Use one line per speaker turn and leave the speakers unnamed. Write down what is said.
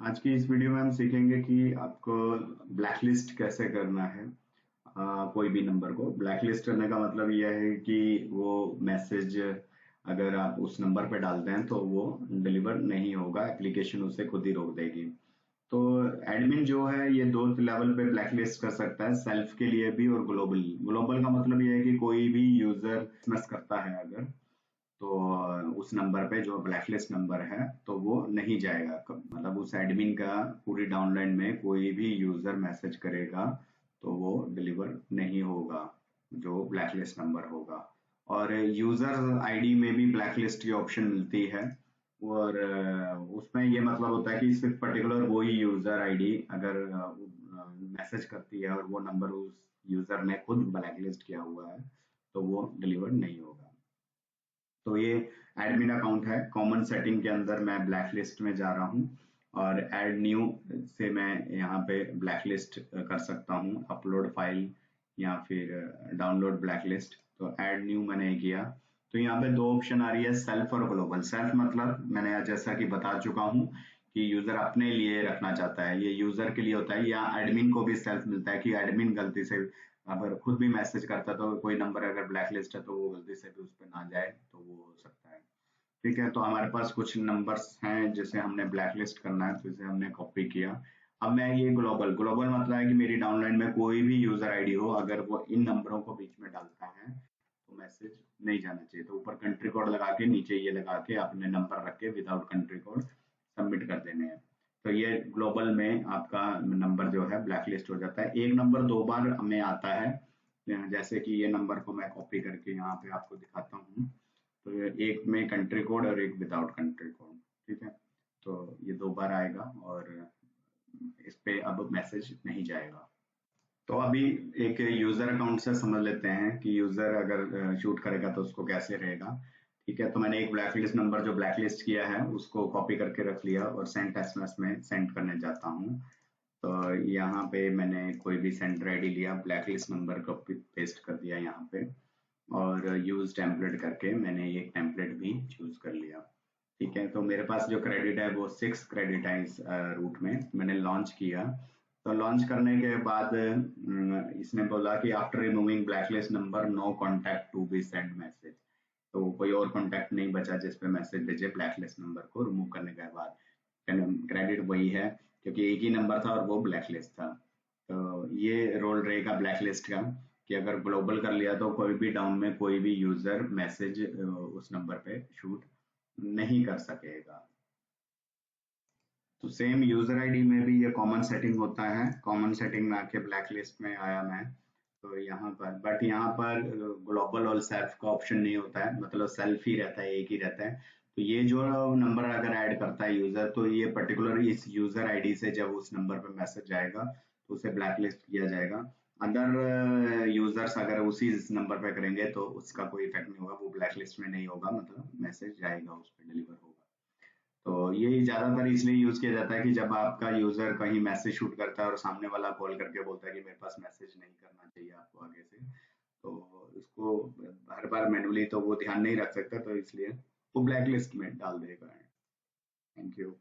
आज की इस वीडियो में हम सीखेंगे कि आपको ब्लैकलिस्ट कैसे करना है। कोई भी नंबर को ब्लैकलिस्ट करने का मतलब यह है कि वो मैसेज अगर आप उस नंबर पे डालते हैं तो वो डिलीवर नहीं होगा, एप्लीकेशन उसे खुद ही रोक देगी। तो एडमिन जो है ये दो लेवल पे ब्लैकलिस्ट कर सकता है, सेल्फ के लिए भी और ग्लोबल। ग्लोबल का मतलब ये है कि कोई भी यूजर मिस करता है अगर, तो उस नंबर पे जो ब्लैकलिस्ट नंबर है तो वो नहीं जाएगा। मतलब उस एडमिन का पूरी डाउनलाइन में कोई भी यूजर मैसेज करेगा तो वो डिलीवर नहीं होगा, जो ब्लैकलिस्ट नंबर होगा। और यूजर आईडी में भी ब्लैकलिस्ट की ऑप्शन मिलती है, और उसमें ये मतलब होता है कि सिर्फ पर्टिकुलर वही यूजर आईडी अगर मैसेज करती है और वो नंबर उस यूजर ने खुद ब्लैकलिस्ट किया हुआ है तो वो डिलीवर नहीं होगा। तो ये एडमिन अकाउंट है। कॉमन सेटिंग के अंदर मैं ब्लैक लिस्ट में जा रहा हूँ और ऐड न्यू से मैं यहाँ पे ब्लैक लिस्ट कर सकता हूँ, अपलोड फाइल या फिर डाउनलोड ब्लैक लिस्ट। तो ऐड न्यू मैंने किया तो यहाँ पे दो ऑप्शन आ रही है, सेल्फ और ग्लोबल। सेल्फ मतलब मैंने जैसा कि बता चुका हूँ कि यूजर अपने लिए रखना चाहता है, ये यूजर के लिए होता है। या एडमिन को भी सेल्फ मिलता है कि एडमिन गलती से अगर खुद भी मैसेज करता है तो कोई नंबर अगर ब्लैक लिस्ट है तो वो गलती से भी उस पर ना जाए तो वो हो सकता है। ठीक है, तो हमारे पास कुछ नंबर्स हैं जिसे हमने ब्लैक लिस्ट करना है, तो इसे हमने कॉपी किया। अब मैं ये ग्लोबल, ग्लोबल मतलब है कि मेरी डाउनलाइन में कोई भी यूजर आईडी हो, अगर वो इन नंबरों को बीच में डालता है तो मैसेज नहीं जाना चाहिए। तो ऊपर कंट्री कोड लगा के, नीचे ये लगा के अपने नंबर रख के विदाउट कंट्री कोड सबमिट कर देने हैं। तो ये ग्लोबल में आपका नंबर जो है ब्लैकलिस्ट हो जाता है। एक नंबर दो बार हमें आता है, जैसे कि ये नंबर को मैं कॉपी करके यहाँ पे आपको दिखाता हूँ। तो ये एक में कंट्री कोड और एक विदाउट कंट्री कोड। ठीक है, तो ये दो बार आएगा और इस पे अब मैसेज नहीं जाएगा। तो अभी एक यूजर अकाउंट से समझ लेते हैं कि यूजर अगर शूट करेगा तो उसको कैसे रहेगा। ठीक है, तो मैंने एक ब्लैकलिस्ट नंबर जो ब्लैकलिस्ट किया है उसको कॉपी करके रख लिया और सेंड एसएमएस में सेंड करने जाता हूँ। तो यहाँ पे मैंने कोई भी सेंडर आईडी लिया, ब्लैकलिस्ट नंबर कॉपी पेस्ट कर दिया यहाँ पे, और यूज टेम्पलेट करके मैंने एक टेम्पलेट भी चूज कर लिया। ठीक है, तो मेरे पास जो क्रेडिट है वो 6 क्रेडिट है इस रूट में। मैंने लॉन्च किया, तो लॉन्च करने के बाद इसने बोला कि after removing blacklist number no contact to be send message. तो कोई और कॉन्टैक्ट नहीं बचा जिस पे मैसेज भेजे ब्लैकलिस्ट नंबर को रिमूव करने के बाद। क्रेडिट वही है क्योंकि एक ही नंबर था और वो ब्लैकलिस्ट था। तो ये रोल रहेगा ब्लैकलिस्ट का कि अगर ग्लोबल कर लिया तो कोई भी डाउन में कोई भी यूजर मैसेज उस नंबर पे शूट नहीं कर सकेगा। तो सेम यूजर आईडी में भी ये कॉमन सेटिंग होता है। कॉमन सेटिंग में आके ब्लैक लिस्ट में आया मैं, तो यहाँ पर बट यहाँ पर ग्लोबल और सेल्फ का ऑप्शन नहीं होता है, मतलब सेल्फ ही रहता है, एक ही रहता है। तो ये जो नंबर अगर ऐड करता है यूजर, तो ये पर्टिकुलर इस यूजर आईडी से जब उस नंबर पर मैसेज जाएगा तो उसे ब्लैक लिस्ट किया जाएगा। अदर यूजर्स अगर उसी नंबर पे करेंगे तो उसका कोई इफेक्ट नहीं होगा, वो ब्लैक लिस्ट में नहीं होगा, मतलब मैसेज जाएगा, उस पर डिलीवर होगा। तो ये ज्यादातर इसलिए यूज किया जाता है कि जब आपका यूजर कहीं मैसेज शूट करता है और सामने वाला कॉल करके बोलता है कि मेरे पास मैसेज नहीं करना चाहिए आपको आगे से, तो इसको हर बार मैन्युअली तो वो ध्यान नहीं रख सकता, तो इसलिए वो ब्लैक लिस्ट में डाल देगा। Thank you.